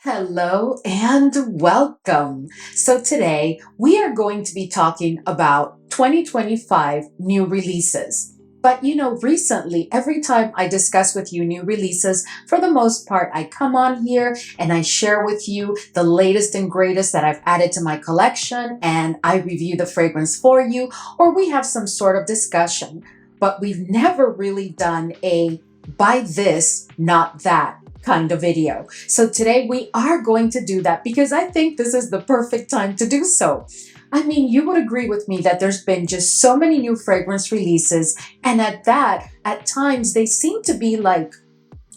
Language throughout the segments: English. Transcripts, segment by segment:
Hello and welcome. So today we are going to be talking about 2025 new releases. But recently, every time I discuss with you new releases, for the most part, I come on here and I share with you the latest and greatest that I've added to my collection, and I review the fragrance for you, or we have some sort of discussion. But we've never really done a buy this, not that kind of video. So today we are going to do that because I think this is the perfect time to do so. I mean, you would agree with me that there's been just so many new fragrance releases, and at times they seem to be like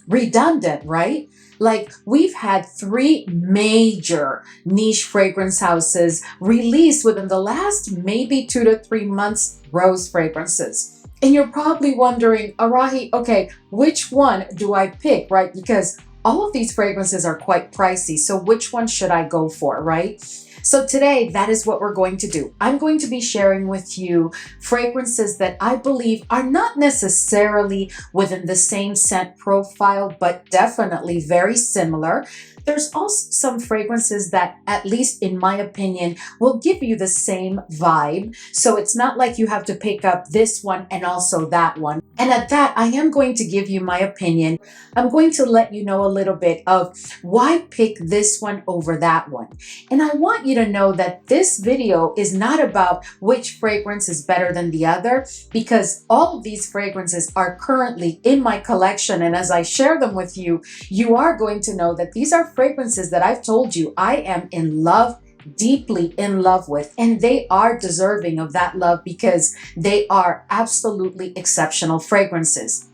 redundant, right? Like we've had three major niche fragrance houses release within the last maybe 2 to 3 months rose fragrances. And you're probably wondering, Arahi, okay, which one do I pick, right? Because all of these fragrances are quite pricey. So which one should I go for, right? So today, that is what we're going to do. I'm going to be sharing with you fragrances that I believe are not necessarily within the same scent profile, but definitely very similar. There's also some fragrances that, at least in my opinion, will give you the same vibe. So it's not like you have to pick up this one and also that one. And at that, I am going to give you my opinion. I'm going to let you know a little bit of why pick this one over that one. And I want you to know that this video is not about which fragrance is better than the other, because all of these fragrances are currently in my collection. And as I share them with you, you are going to know that these are fragrances that I've told you I am in love, deeply in love with, and they are deserving of that love because they are absolutely exceptional fragrances.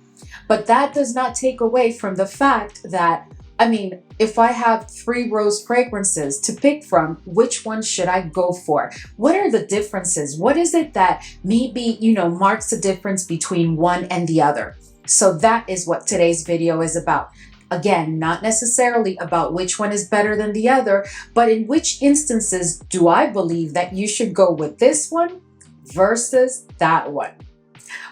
But that does not take away from the fact that, I mean, if I have three rose fragrances to pick from, which one should I go for? What are the differences? What is it that maybe, marks the difference between one and the other? So that is what today's video is about. Again, not necessarily about which one is better than the other, but in which instances do I believe that you should go with this one versus that one.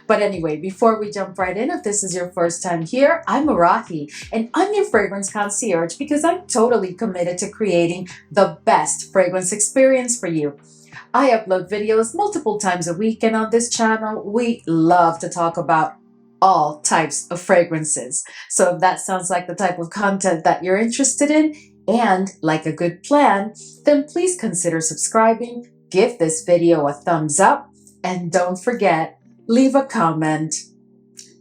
But anyway, before we jump right in, if this is your first time here, I'm Arahi, and I'm your fragrance concierge because I'm totally committed to creating the best fragrance experience for you. I upload videos multiple times a week, and on this channel, we love to talk about all types of fragrances. So if that sounds like the type of content that you're interested in and like a good plan, then please consider subscribing, give this video a thumbs up, and don't forget, leave a comment.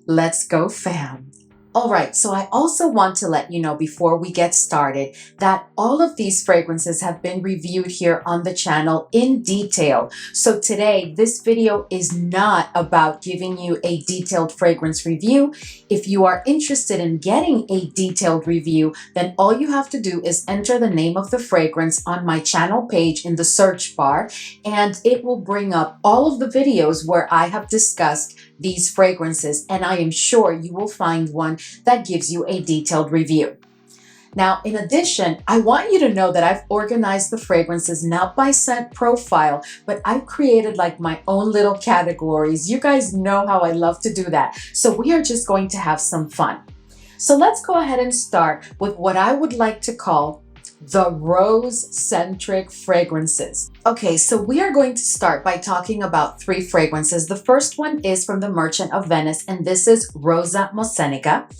Let's go, fam. All right, so I also want to let you know before we get started that all of these fragrances have been reviewed here on the channel in detail. So today, this video is not about giving you a detailed fragrance review. If you are interested in getting a detailed review, then all you have to do is enter the name of the fragrance on my channel page in the search bar, and it will bring up all of the videos where I have discussed these fragrances, and I am sure you will find one that gives you a detailed review. Now, in addition, I want you to know that I've organized the fragrances not by scent profile, but I've created like my own little categories. You guys know how I love to do that. So we are just going to have some fun. So let's go ahead and start with what I would like to call the rose-centric fragrances. Okay, so we are going to start by talking about three fragrances. The first one is from the Merchant of Venice, and this is Rosa Mossenica.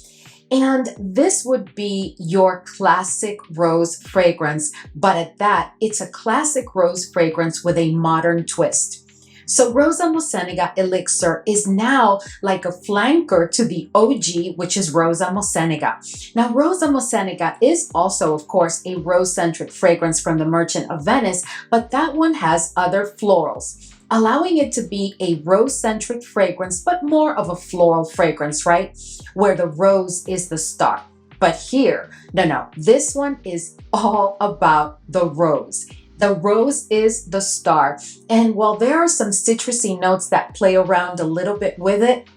And this would be your classic rose fragrance, but at that, it's a classic rose fragrance with a modern twist. So Rosa Mossenica Elixir is now like a flanker to the OG, which is Rosa Mossenica. Now, Rosa Mossenica is also, of course, a rose-centric fragrance from the Merchant of Venice, but that one has other florals, allowing it to be a rose-centric fragrance, but more of a floral fragrance, right? Where the rose is the star. But here, no, this one is all about the rose. The rose is the star. And while there are some citrusy notes that play around a little bit with it,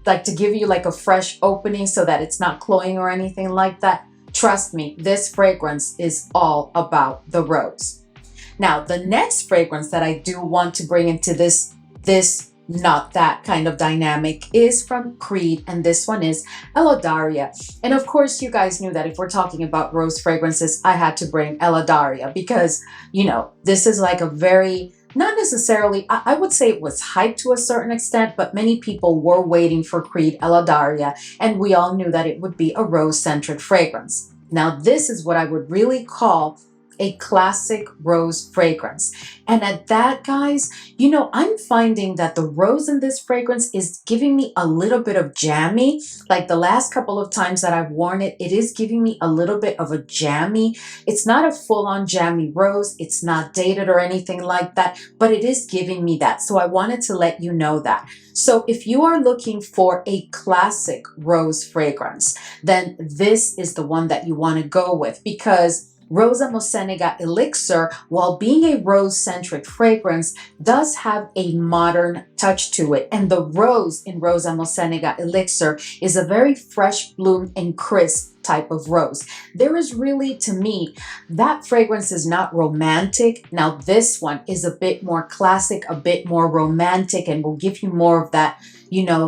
like to give you like a fresh opening so that it's not cloying or anything like that, trust me, this fragrance is all about the rose. Now, the next fragrance that I do want to bring into this not that kind of dynamic, is from Creed, and this one is Eladaria. And of course, you guys knew that if we're talking about rose fragrances, I had to bring Eladaria because, this is like a very, not necessarily, I would say it was hyped to a certain extent, but many people were waiting for Creed Eladaria, and we all knew that it would be a rose-centric fragrance. Now, this is what I would really call a classic rose fragrance. And at that, guys, I'm finding that the rose in this fragrance is giving me a little bit of jammy. Like the last couple of times that I've worn it, it is giving me a little bit of a jammy. It's not a full-on jammy rose. It's not dated or anything like that, but it is giving me that. So I wanted to let you know that. So if you are looking for a classic rose fragrance, then this is the one that you want to go with, because Rosa Moseniga Elixir, while being a rose-centric fragrance, does have a modern touch to it. And the rose in Rosa Moseniga Elixir is a very fresh bloom and crisp type of rose. There is really, to me, that fragrance is not romantic. Now, this one is a bit more classic, a bit more romantic, and will give you more of that,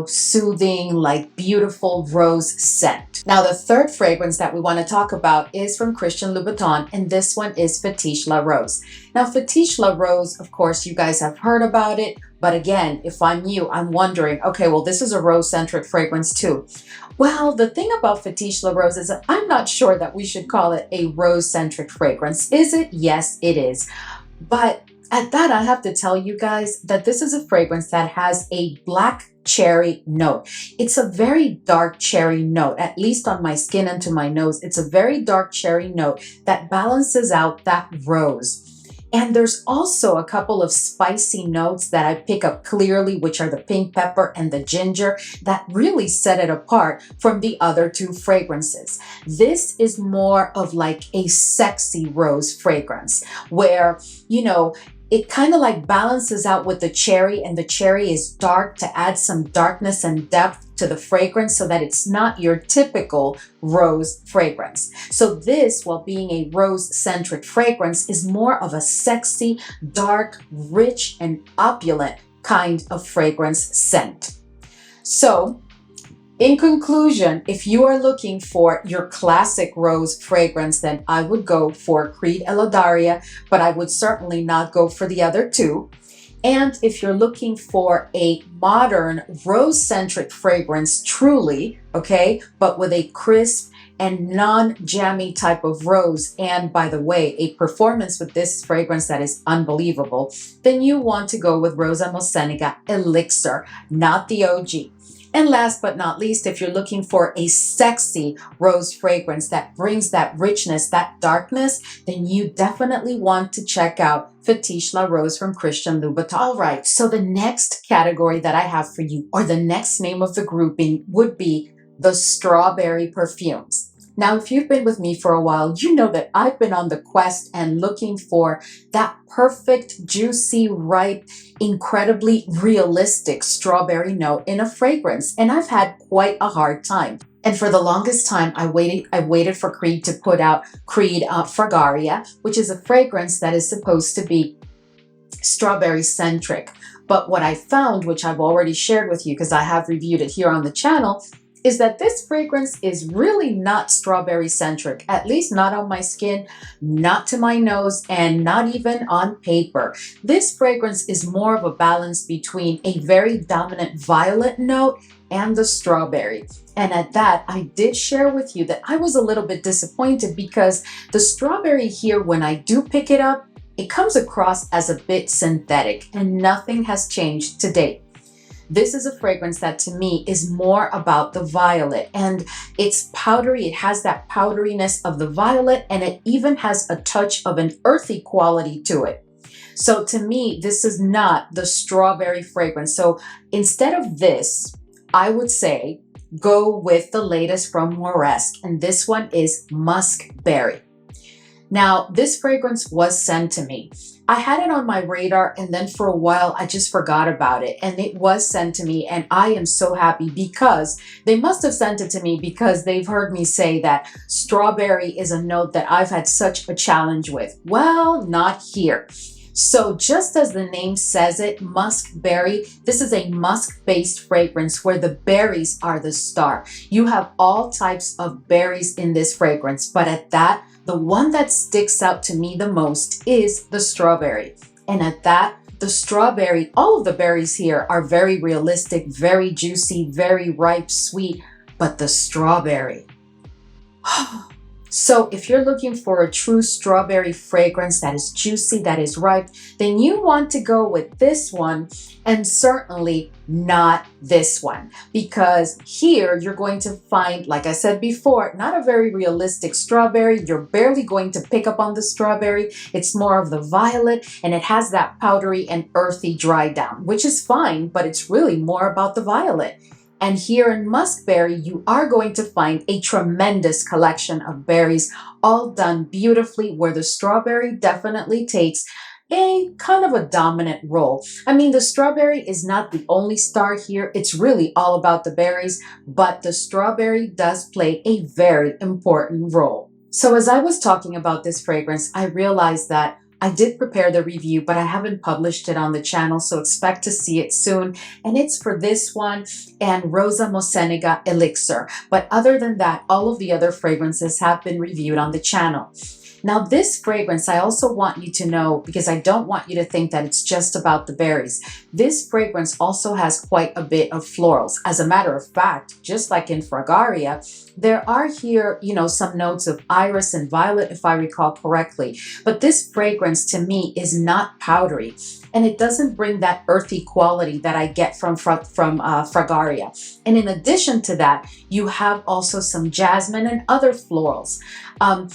soothing, like beautiful rose scent. Now, the third fragrance that we want to talk about is from Christian Louboutin, and this one is Fétiche La Rose. Now, Fétiche La Rose, of course, you guys have heard about it, but again, if I'm you, I'm wondering, okay, well, this is a rose-centric fragrance too. Well, the thing about Fétiche La Rose is that I'm not sure that we should call it a rose-centric fragrance. Is it? Yes, it is. But at that, I have to tell you guys that this is a fragrance that has a black cherry note. It's a very dark cherry note, at least on my skin and to my nose. It's a very dark cherry note that balances out that rose. And there's also a couple of spicy notes that I pick up clearly, which are the pink pepper and the ginger, that really set it apart from the other two fragrances. This is more of like a sexy rose fragrance where, it kind of like balances out with the cherry, and the cherry is dark to add some darkness and depth to the fragrance so that it's not your typical rose fragrance. So this, while being a rose-centric fragrance, is more of a sexy, dark, rich, and opulent kind of fragrance scent. So, in conclusion, if you are looking for your classic rose fragrance, then I would go for Creed Eladaria, but I would certainly not go for the other two. And if you're looking for a modern rose-centric fragrance, truly, okay, but with a crisp and non-jammy type of rose, and by the way, a performance with this fragrance that is unbelievable, then you want to go with Rosa Moseniga Elixir, not the OG. And last but not least, if you're looking for a sexy rose fragrance that brings that richness, that darkness, then you definitely want to check out Fétiche La Rose from Christian Louboutin. All right, so the next category that I have for you, or the next name of the grouping, would be the strawberry perfumes. Now, if you've been with me for a while, you know that I've been on the quest and looking for that perfect, juicy, ripe, incredibly realistic strawberry note in a fragrance. And I've had quite a hard time. And for the longest time, I waited for Creed to put out Creed Fragaria, which is a fragrance that is supposed to be strawberry centric. But what I found, which I've already shared with you because I have reviewed it here on the channel, is that this fragrance is really not strawberry centric, at least not on my skin, not to my nose, and not even on paper. This fragrance is more of a balance between a very dominant violet note and the strawberry. And at that, I did share with you that I was a little bit disappointed because the strawberry here, when I do pick it up, it comes across as a bit synthetic, and nothing has changed to date. This is a fragrance that to me is more about the violet, and it's powdery. It has that powderiness of the violet, and it even has a touch of an earthy quality to it. So to me, this is not the strawberry fragrance. So instead of this, I would say go with the latest from Moresque, and this one is Muskberry. Now, this fragrance was sent to me. I had it on my radar, and then for a while I just forgot about it, and it was sent to me, and I am so happy because they must have sent it to me because they've heard me say that strawberry is a note that I've had such a challenge with. Well, not here. So just as the name says it, muskberry, this is a musk-based fragrance where the berries are the star. You have all types of berries in this fragrance, but at that, the one that sticks out to me the most is the strawberry. And at that, the strawberry, all of the berries here are very realistic, very juicy, very ripe, sweet, but the strawberry. So if you're looking for a true strawberry fragrance that is juicy, that is ripe, then you want to go with this one, and certainly not this one, because here you're going to find, like I said before, not a very realistic strawberry. You're barely going to pick up on the strawberry. It's more of the violet, and it has that powdery and earthy dry down, which is fine, but it's really more about the violet. And here in Muskberry, you are going to find a tremendous collection of berries, all done beautifully, where the strawberry definitely takes a kind of a dominant role. I mean, the strawberry is not the only star here. It's really all about the berries, but the strawberry does play a very important role. So as I was talking about this fragrance, I realized that I did prepare the review, but I haven't published it on the channel, so expect to see it soon. And it's for this one and Rosa Mosenega Elixir. But other than that, all of the other fragrances have been reviewed on the channel. Now this fragrance, I also want you to know, because I don't want you to think that it's just about the berries. This fragrance also has quite a bit of florals. As a matter of fact, just like in Fragaria, there are here, some notes of iris and violet, if I recall correctly. But this fragrance to me is not powdery, and it doesn't bring that earthy quality that I get from Fragaria. And in addition to that, you have also some jasmine and other florals.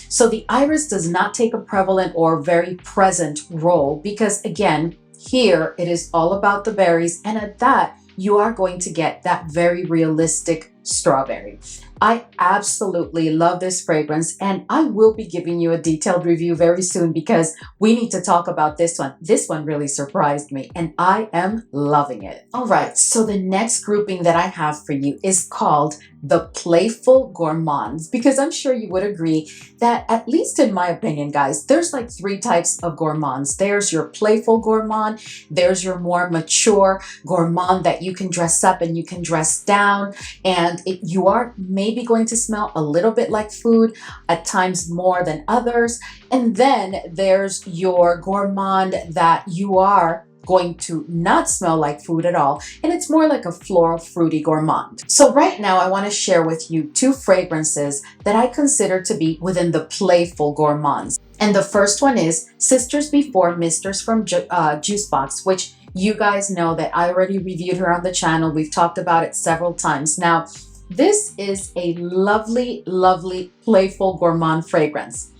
So the iris does not take a prevalent or very present role, because again, here it is all about the berries, and at that, you are going to get that very realistic strawberry. I absolutely love this fragrance, and I will be giving you a detailed review very soon because we need to talk about this one. This one really surprised me, and I am loving it. All right, so the next grouping that I have for you is called the Playful Gourmands, because I'm sure you would agree that, at least in my opinion, guys, there's like 3 types of gourmands. There's your playful gourmand, there's your more mature gourmand that you can dress up and you can dress down, and you are maybe going to smell a little bit like food, at times more than others. And then there's your gourmand that you are going to not smell like food at all, and it's more like a floral fruity gourmand. So right now I want to share with you 2 fragrances that I consider to be within the playful gourmands. And the first one is Sisters Before Misters from Jusbox, which you guys know that I already reviewed her on the channel. We've talked about it several times. Now, this is a lovely, lovely playful gourmand fragrance.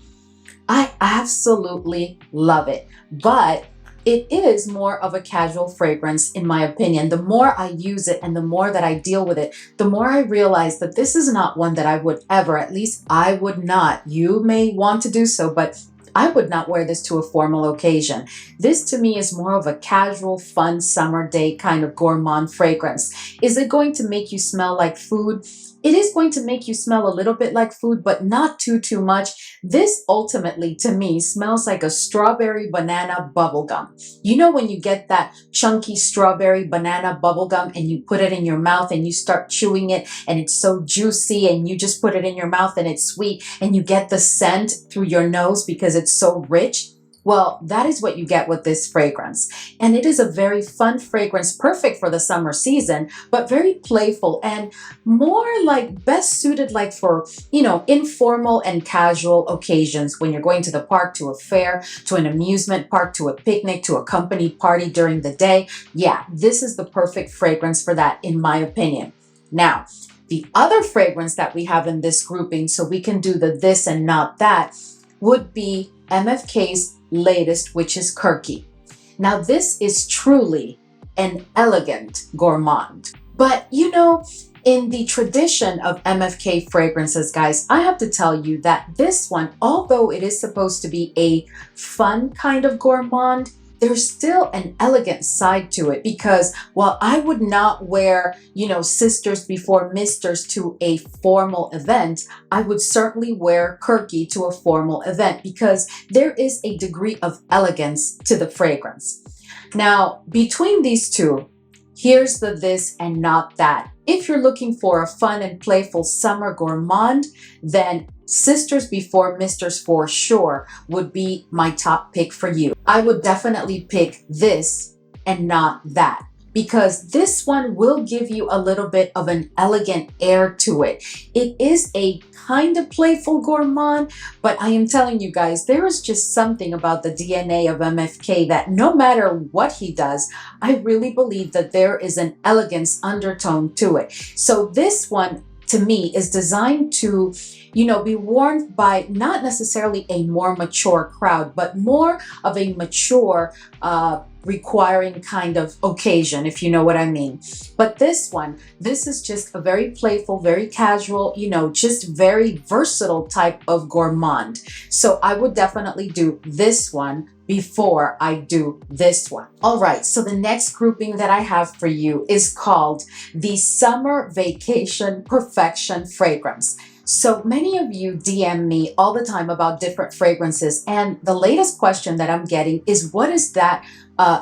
I absolutely love it, but it is more of a casual fragrance, in my opinion. The more I use it and the more that I deal with it, the more I realize that this is not one that I would ever, at least I would not. You may want to do so, but I would not wear this to a formal occasion. This to me is more of a casual, fun summer day kind of gourmand fragrance. Is it going to make you smell like food? It is going to make you smell a little bit like food, but not too much. This ultimately, to me, smells like a strawberry banana bubblegum. You know when you get that chunky strawberry banana bubblegum and you put it in your mouth and you start chewing it and it's so juicy, and you just put it in your mouth and it's sweet and you get the scent through your nose because it's so rich? Well, that is what you get with this fragrance. And it is a very fun fragrance, perfect for the summer season, but very playful and more like best suited like for, informal and casual occasions when you're going to the park, to a fair, to an amusement park, to a picnic, to a company party during the day. Yeah, this is the perfect fragrance for that, in my opinion. Now, the other fragrance that we have in this grouping, so we can do the this and not that, would be MFK's latest, which is Kirky. Now this is truly an elegant gourmand, but in the tradition of MFK fragrances, guys, I have to tell you that this one, although it is supposed to be a fun kind of gourmand, there's still an elegant side to it, because while I would not wear, sisters before misters to a formal event, I would certainly wear Kirky to a formal event because there is a degree of elegance to the fragrance. Now, between these two, here's the this and not that. If you're looking for a fun and playful summer gourmand, then Sisters Before Misters for sure would be my top pick for you. I would definitely pick this and not that, because this one will give you a little bit of an elegant air to it. It is a kind of playful gourmand, but I am telling you guys, there is just something about the DNA of MFK that no matter what he does, I really believe that there is an elegance undertone to it. So this one, to me, is designed to, be worn by not necessarily a more mature crowd, but more of a mature, requiring kind of occasion, if you know what I mean. But this is just a very playful, very casual, just very versatile type of gourmand. So I would definitely do this one before I do this one. All right, so the next grouping that I have for you is called the Summer Vacation Perfection Fragrance. So many of you DM me all the time about different fragrances, and the latest question that I'm getting is, what is that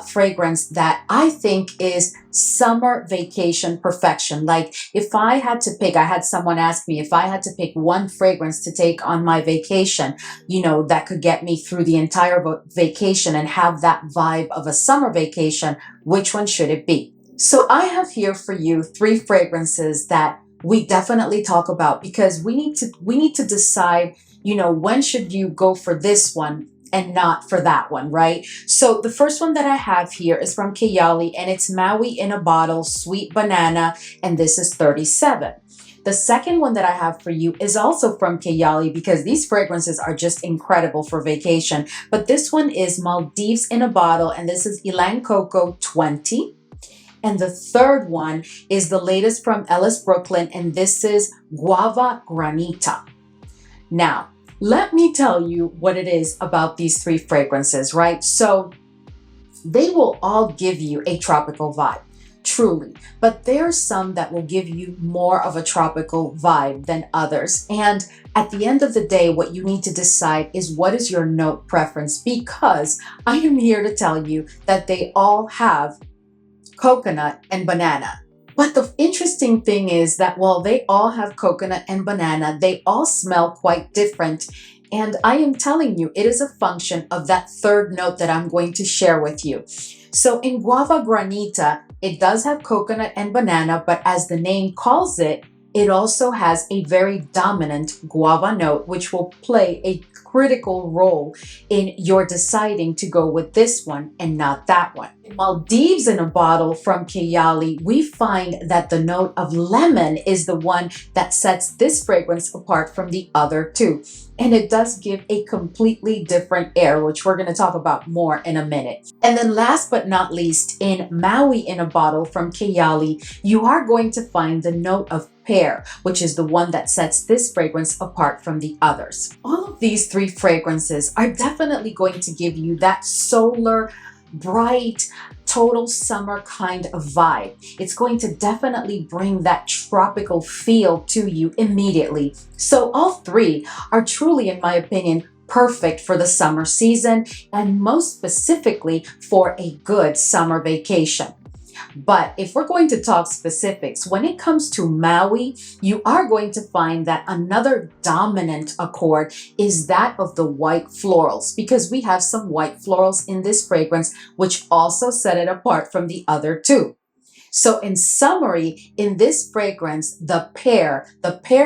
fragrance that I think is summer vacation perfection? Like, if I had to pick, I had someone ask me if I had to pick one fragrance to take on my vacation, that could get me through the entire vacation and have that vibe of a summer vacation, which one should it be? So I have here for you 3 fragrances that we definitely talk about, because we need to decide, when should you go for this one and not for that one, right? So the first one that I have here is from Kayali, and it's Maui in a Bottle, Sweet Banana, and this is 37. The second one that I have for you is also from Kayali, because these fragrances are just incredible for vacation. But this one is Maldives in a Bottle, and this is Ylang Coco 20. And the third one is the latest from Ellis Brooklyn, and this is Guava Granita. Now, let me tell you what it is about these 3 fragrances, right? So they will all give you a tropical vibe, truly. But there are some that will give you more of a tropical vibe than others. And at the end of the day, what you need to decide is, what is your note preference? Because I am here to tell you that they all have coconut and banana. But the interesting thing is that while they all have coconut and banana, they all smell quite different. And I am telling you, it is a function of that third note that I'm going to share with you. So in Guava Granita, it does have coconut and banana, but as the name calls it, it also has a very dominant guava note, which will play a critical role in your deciding to go with this one and not that one. In Maldives in a Bottle from Kayali, we find that the note of lemon is the one that sets this fragrance apart from the other 2. And it does give a completely different air, which we're going to talk about more in a minute. And then last but not least, in Maui in a Bottle from Kayali, you are going to find the note of pear, which is the one that sets this fragrance apart from the others. All of these 3 fragrances are definitely going to give you that solar, bright, total summer kind of vibe. It's going to definitely bring that tropical feel to you immediately. So all 3 are truly, in my opinion, perfect for the summer season, and most specifically for a good summer vacation. But if we're going to talk specifics, when it comes to Maui, you are going to find that another dominant accord is that of the white florals, because we have some white florals in this fragrance, which also set it apart from the other 2. So in summary, in this fragrance, the pear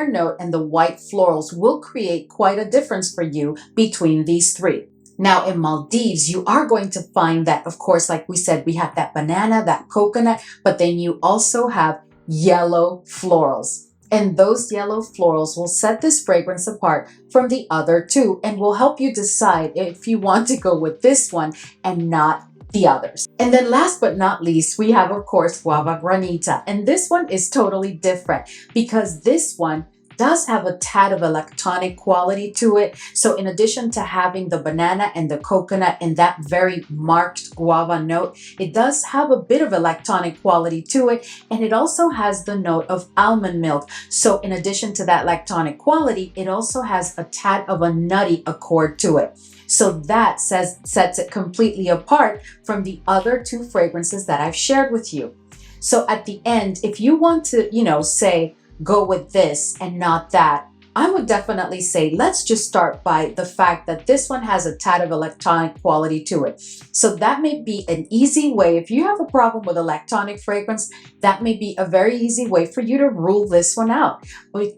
note and the white florals will create quite a difference for you between these 3. Now in Maldives, you are going to find that, of course, like we said, we have that banana, that coconut, but then you also have yellow florals. And those yellow florals will set this fragrance apart from the other 2 and will help you decide if you want to go with this one and not the others. And then last but not least, we have, of course, Guava Granita. And this one is totally different, because this one does have a tad of electronic quality to it. So in addition to having the banana and the coconut and that very marked guava note, it does have a bit of electronic quality to it. And it also has the note of almond milk. So in addition to that electronic quality, it also has a tad of a nutty accord to it. So that sets it completely apart from the other two fragrances that I've shared with you. So at the end, if you want to, say, go with this and not that, I would definitely say, let's just start by the fact that this one has a tad of electronic quality to it. So that may be an easy way. If you have a problem with electronic fragrance, that may be a very easy way for you to rule this one out,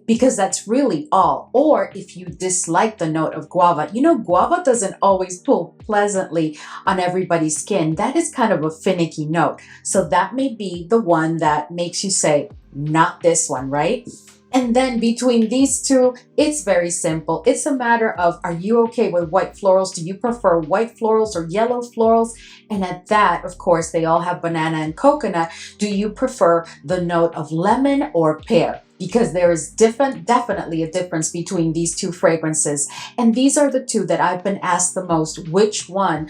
because that's really all. Or if you dislike the note of guava, guava doesn't always pull pleasantly on everybody's skin. That is kind of a finicky note. So that may be the one that makes you say, not this one, right? And then between these two, it's very simple. It's a matter of, are you okay with white florals? Do you prefer white florals or yellow florals? And at that, of course, they all have banana and coconut. Do you prefer the note of lemon or pear? Because there is definitely a difference between these two fragrances. And these are the two that I've been asked the most. Which one,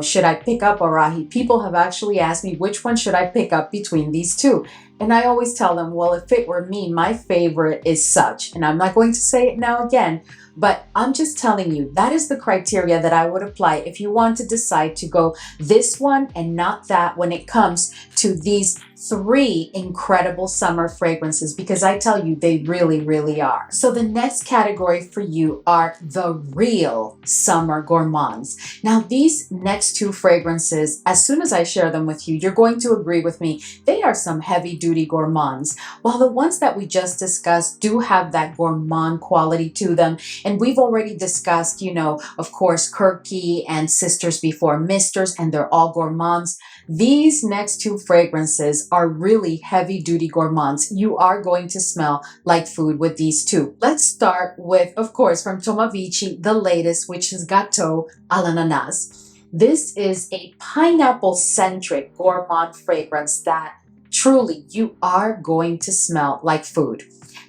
should I pick up, Arahi? People have actually asked me, which one should I pick up between these two? And I always tell them, well, if it were me, my favorite is such. And I'm not going to say it now again, but I'm just telling you, that is the criteria that I would apply if you want to decide to go this one and not that when it comes to these three incredible summer fragrances, because I tell you, they really, really are. So the next category for you are the real summer gourmands. Now, these next two fragrances, as soon as I share them with you, you're going to agree with me. They are some heavy duty gourmands. While the ones that we just discussed do have that gourmand quality to them. And we've already discussed, of course, Kirky and Sisters Before Misters, and they're all gourmands. These next two fragrances are really heavy duty gourmands. You are going to smell like food with these two. Let's start with, of course, from Tomavicci, the latest, which is Gateau à l'ananas. This is a pineapple-centric gourmand fragrance that truly you are going to smell like food.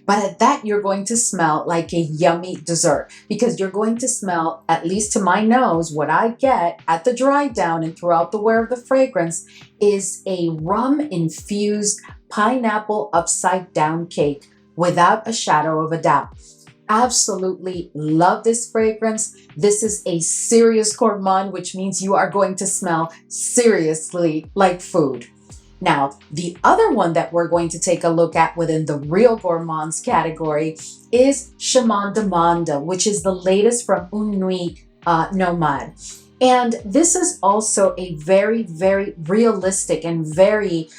But at that, you're going to smell like a yummy dessert, because you're going to smell, at least to my nose, what I get at the dry down and throughout the wear of the fragrance is a rum-infused pineapple upside down cake without a shadow of a doubt. Absolutely love this fragrance. This is a serious gourmand, which means you are going to smell seriously like food. Now, the other one that we're going to take a look at within the real gourmands category is Chemin, which is the latest from Nuit, Nomade. And this is also a very, very realistic and very,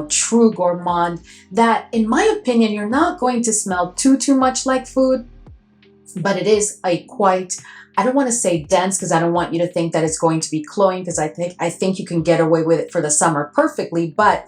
true gourmand that, in my opinion, you're not going to smell too much like food, but it is a quite, I don't want to say dense, because I don't want you to think that it's going to be cloying, because I think you can get away with it for the summer perfectly, but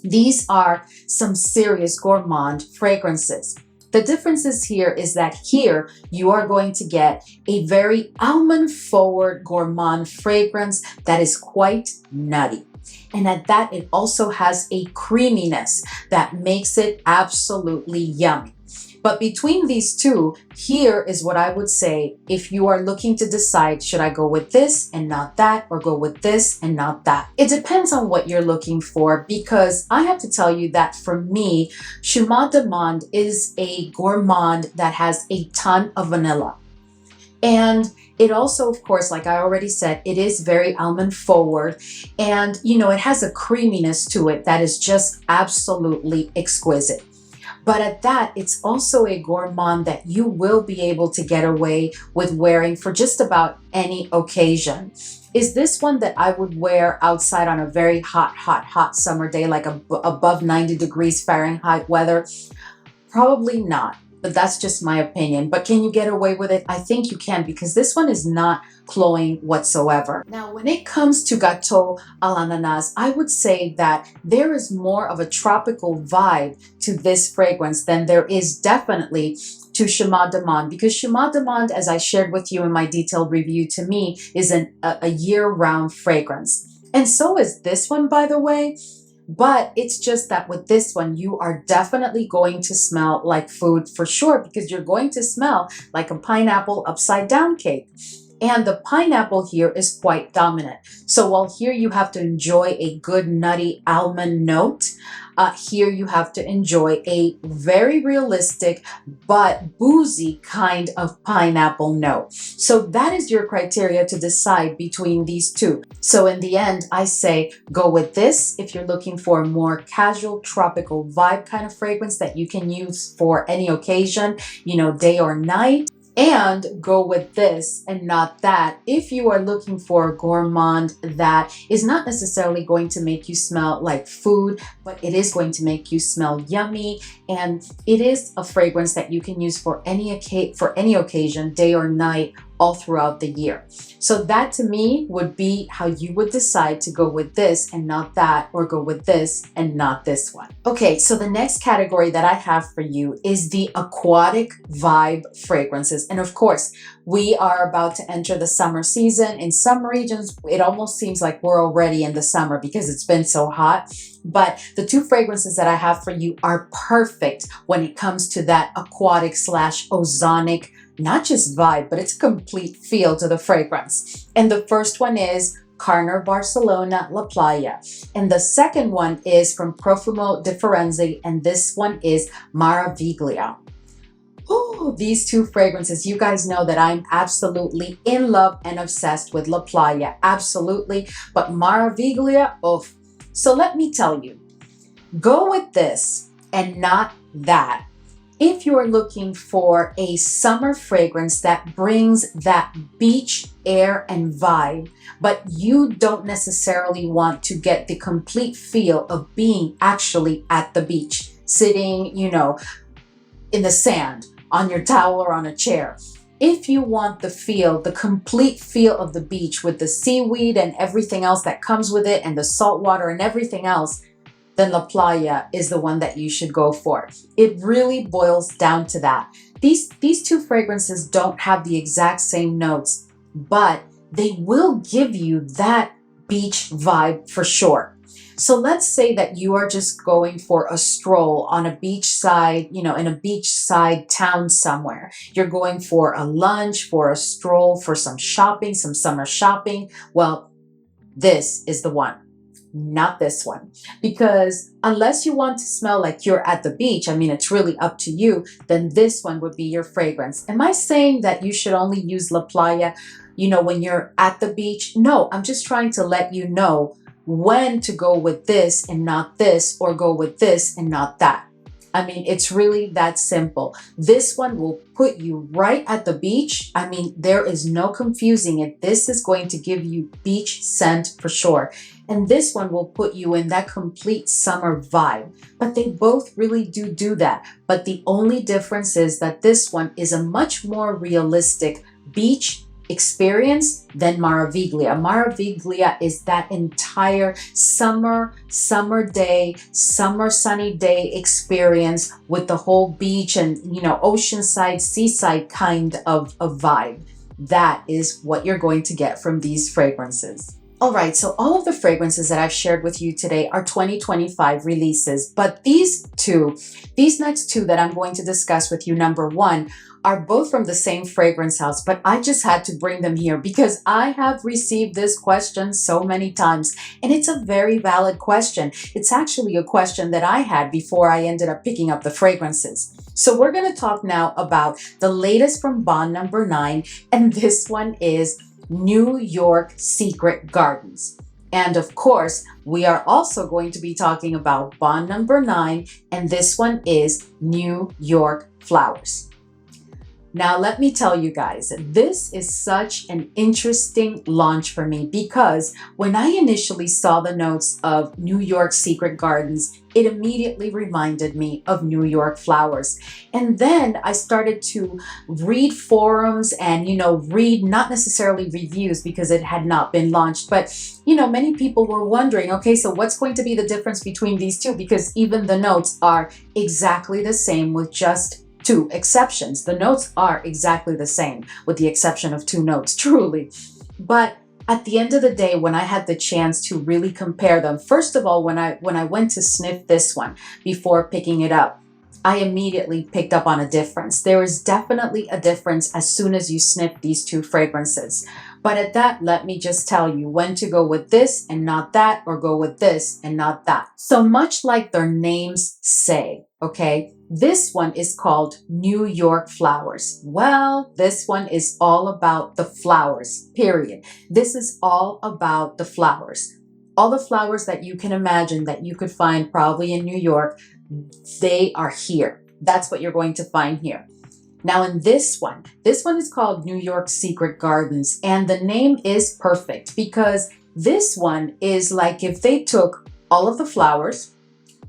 these are some serious gourmand fragrances. The differences here is that here you are going to get a very almond forward gourmand fragrance that is quite nutty. And at that, it also has a creaminess that makes it absolutely yummy. But between these two, here is what I would say if you are looking to decide, should I go with this and not that, or go with this and not that? It depends on what you're looking for, because I have to tell you that for me, Chemin is a gourmand that has a ton of vanilla. And it also, of course, like I already said, it is very almond forward, and it has a creaminess to it that is just absolutely exquisite. But at that, it's also a gourmand that you will be able to get away with wearing for just about any occasion. Is this one that I would wear outside on a very hot summer day, like above 90 degrees Fahrenheit weather? Probably not. But that's just my opinion. But can you get away with it? I think you can, because this one is not cloying whatsoever. Now, when it comes to Gateau à l'ananas, I would say that there is more of a tropical vibe to this fragrance than there is definitely to Chemin, because Chemin, as I shared with you in my detailed review, to me is a year-round fragrance. And so is this one, by the way. But it's just that with this one, you are definitely going to smell like food for sure, because you're going to smell like a pineapple upside down cake. And the pineapple here is quite dominant. So while here you have to enjoy a good nutty almond note, here you have to enjoy a very realistic but boozy kind of pineapple note. So that is your criteria to decide between these two. So in the end, I say go with this if you're looking for a more casual tropical vibe kind of fragrance that you can use for any occasion, day or night. And go with this and not that if you are looking for a gourmand that is not necessarily going to make you smell like food, but it is going to make you smell yummy. And it is a fragrance that you can use for any occasion, day or night, all throughout the year. So that to me would be how you would decide to go with this and not that, or go with this and not this one. Okay, so the next category that I have for you is the aquatic vibe fragrances. And of course, we are about to enter the summer season. In some regions, it almost seems like we're already in the summer because it's been so hot. But the two fragrances that I have for you are perfect when it comes to that aquatic / ozonic, not just vibe, but it's a complete feel to the fragrance. And the first one is Carner, Barcelona, La Playa. And the second one is from Profumo de Firenze, and this one is Maraviglia. Oh, these two fragrances, you guys know that I'm absolutely in love and obsessed with La Playa, absolutely. But Maraviglia, oof. So let me tell you, go with this and not that. If you're looking for a summer fragrance that brings that beach air and vibe, but you don't necessarily want to get the complete feel of being actually at the beach, sitting, in the sand, on your towel or on a chair. If you want the complete feel of the beach with the seaweed and everything else that comes with it, and the salt water and everything else, then La Playa is the one that you should go for. It really boils down to that. These two fragrances don't have the exact same notes, but they will give you that beach vibe for sure. So let's say that you are just going for a stroll on a beachside, in a beachside town somewhere. You're going for a lunch, for a stroll, for some shopping, some summer shopping. Well, this is the one. Not this one. Because unless you want to smell like you're at the beach, it's really up to you, then this one would be your fragrance. Am I saying that you should only use La Playa, when you're at the beach? No, I'm just trying to let you know when to go with this and not this, or go with this and not that. It's really that simple. This one will put you right at the beach. There is no confusing it. This is going to give you beach scent for sure. And this one will put you in that complete summer vibe. But they both really do that. But the only difference is that this one is a much more realistic beach experience than Maraviglia. Maraviglia is that entire summer day, summer sunny day experience with the whole beach and, oceanside, seaside kind of vibe. That is what you're going to get from these fragrances. All right, so all of the fragrances that I've shared with you today are 2025 releases, but these next two that I'm going to discuss with you, number one, are both from the same fragrance house, but I just had to bring them here because I have received this question so many times, and it's a very valid question. It's actually a question that I had before I ended up picking up the fragrances. So we're going to talk now about the latest from Bond number 9, and this one is New York Secret Gardens. And of course, we are also going to be talking about Bond number 9, and this one is New York Flowers. Now, let me tell you guys, this is such an interesting launch for me because when I initially saw the notes of New York Secret Gardens, it immediately reminded me of New York Flowers. And then I started to read forums and, read not necessarily reviews because it had not been launched, but, many people were wondering, okay, so what's going to be the difference between these two? Because even the notes are exactly the same with just two exceptions. The notes are exactly the same with the exception of two notes, truly. But at the end of the day, when I had the chance to really compare them, first of all, when I went to sniff this one before picking it up, I immediately picked up on a difference. There is definitely a difference as soon as you sniff these two fragrances. But at that, let me just tell you when to go with this and not that, or go with this and not that. So much like their names say, okay, this one is called New York Flowers. Well, this one is all about the flowers, period. This is all about the flowers. All the flowers that you can imagine that you could find probably in New York, they are here. That's what you're going to find here. Now in this one is called New York Secret Gardens, and the name is perfect because this one is like if they took all of the flowers,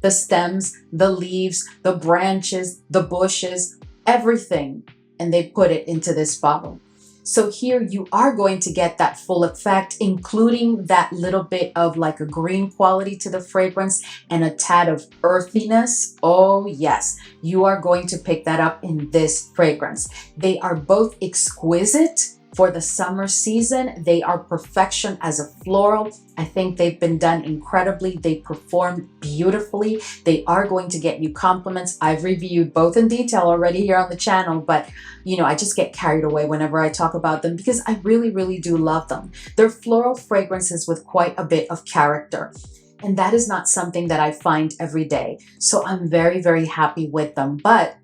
the stems, the leaves, the branches, the bushes, everything, and they put it into this bottle. So here you are going to get that full effect, including that little bit of like a green quality to the fragrance and a tad of earthiness. Oh yes, you are going to pick that up in this fragrance. They are both exquisite for the summer season. They are perfection as a floral. I think they've been done incredibly. They performed beautifully. They are going to get you compliments. I've reviewed both in detail already here on the channel, but you know, I just get carried away whenever I talk about them because I really, really do love them. They're floral fragrances with quite a bit of character. And that is not something that I find every day. So I'm very, very happy with them. But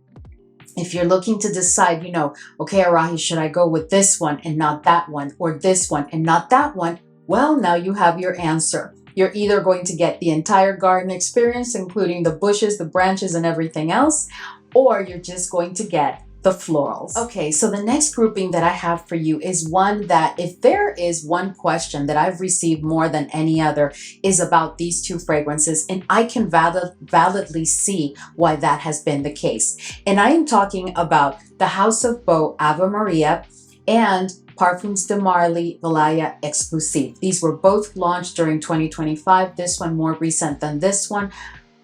if you're looking to decide, you know, okay, Arahi, should I go with this one and not that one, or this one and not that one? Well, now you have your answer. You're either going to get the entire garden experience, including the bushes, the branches, and everything else, or you're just going to get the florals. Okay, so the next grouping that I have for you is one that, if there is one question that I've received more than any other, is about these two fragrances, and I can validly see why that has been the case. And I am talking about the House of Bo Ave Maria and Perfumes de Marly Playa Exclusive. These were both launched during 2025. This one more recent than this one.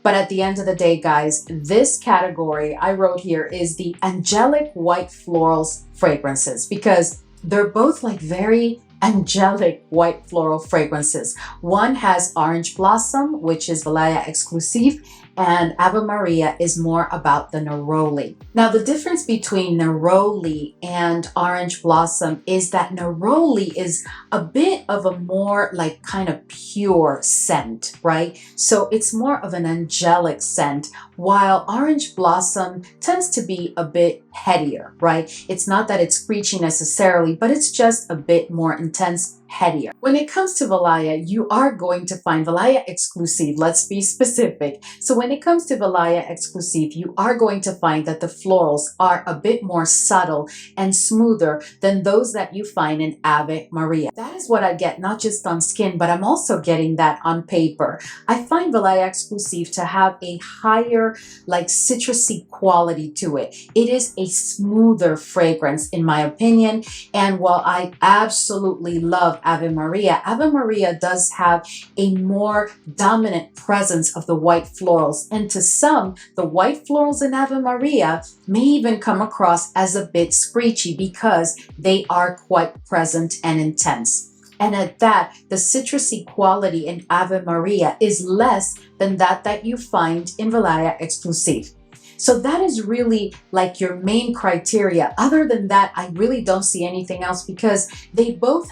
But at the end of the day, guys, this category I wrote here is the Angelic White Florals fragrances because they're both like very angelic white floral fragrances. One has Orange Blossom, which is Playa Exclusive, and Ave Maria is more about the neroli. Now, the difference between neroli and Orange Blossom is that neroli is a bit of a more like kind of pure scent, right? So it's more of an angelic scent, while Orange Blossom tends to be a bit headier, right? It's not that it's screechy necessarily, but it's just a bit more intense, headier. When it comes to Playa, you are going to find Playa Exclusive. Let's be specific. So when it comes to Playa Exclusive, you are going to find that the florals are a bit more subtle and smoother than those that you find in Ave Maria. That is what I get, not just on skin, but I'm also getting that on paper. I find Playa Exclusive to have a higher, like citrusy quality to it. It is a smoother fragrance, in my opinion. And while I absolutely love Ave Maria does have a more dominant presence of the white florals. And to some, the white florals in Ave Maria may even come across as a bit screechy because they are quite present and intense. And at that, the citrusy quality in Ave Maria is less than that you find in Playa Exclusive. So that is really like your main criteria. Other than that, I really don't see anything else because they both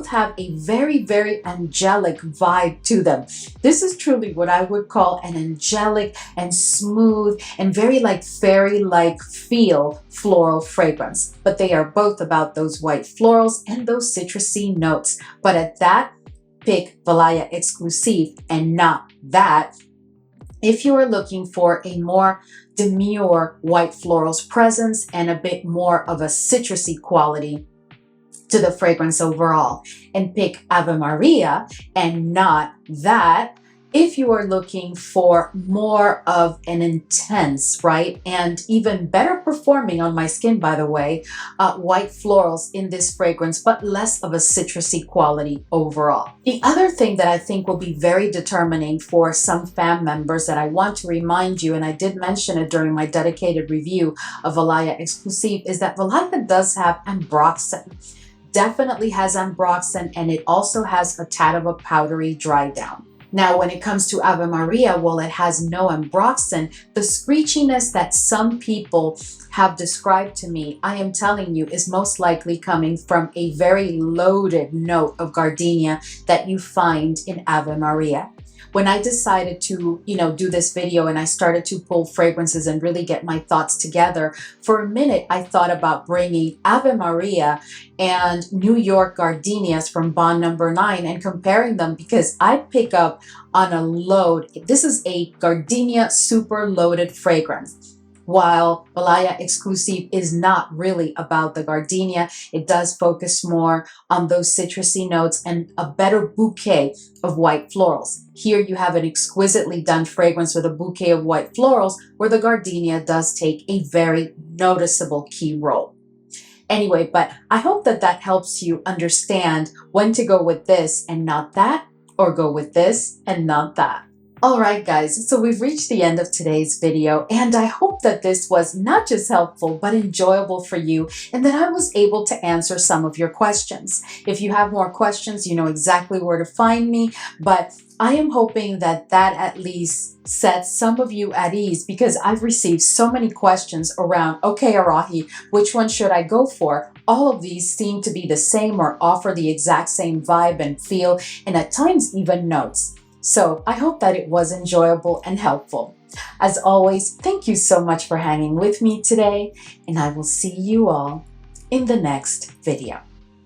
have a very, very angelic vibe to them. This is truly what I would call an angelic and smooth and very like fairy-like feel floral fragrance. But they are both about those white florals and those citrusy notes. But at that, pick Playa Exclusive and not that. If you are looking for a more demure white florals presence and a bit more of a citrusy quality to the fragrance overall, and pick Ave Maria and not that. If you are looking for more of an intense, right, and even better performing on my skin, by the way, white florals in this fragrance, but less of a citrusy quality overall. The other thing that I think will be very determining for some fam members that I want to remind you, and I did mention it during my dedicated review of Playa Exclusive, is that Playa does have ambroxan. definitely has ambroxan, and it also has a tad of a powdery dry down. Now, when it comes to Ave Maria, while it has no ambroxan, the screechiness that some people have described to me, I am telling you, is most likely coming from a very loaded note of gardenia that you find in Ave Maria. When I decided to, do this video and I started to pull fragrances and really get my thoughts together, for a minute I thought about bringing Ave Maria and New York gardenias from Bond Number 9 and comparing them, because I pick up on a load. This is a gardenia super loaded fragrance. While Playa Exclusive is not really about the gardenia, it does focus more on those citrusy notes and a better bouquet of white florals. Here you have an exquisitely done fragrance with a bouquet of white florals, where the gardenia does take a very noticeable key role. Anyway, but I hope that that helps you understand when to go with this and not that, or go with this and not that. All right, guys, so we've reached the end of today's video, and I hope that this was not just helpful, but enjoyable for you, and that I was able to answer some of your questions. If you have more questions, you know exactly where to find me, but I am hoping that that at least sets some of you at ease, because I've received so many questions around, okay, Arahi, which one should I go for? All of these seem to be the same or offer the exact same vibe and feel, and at times even notes. So I hope that it was enjoyable and helpful. As always, thank you so much for hanging with me today, and I will see you all in the next video.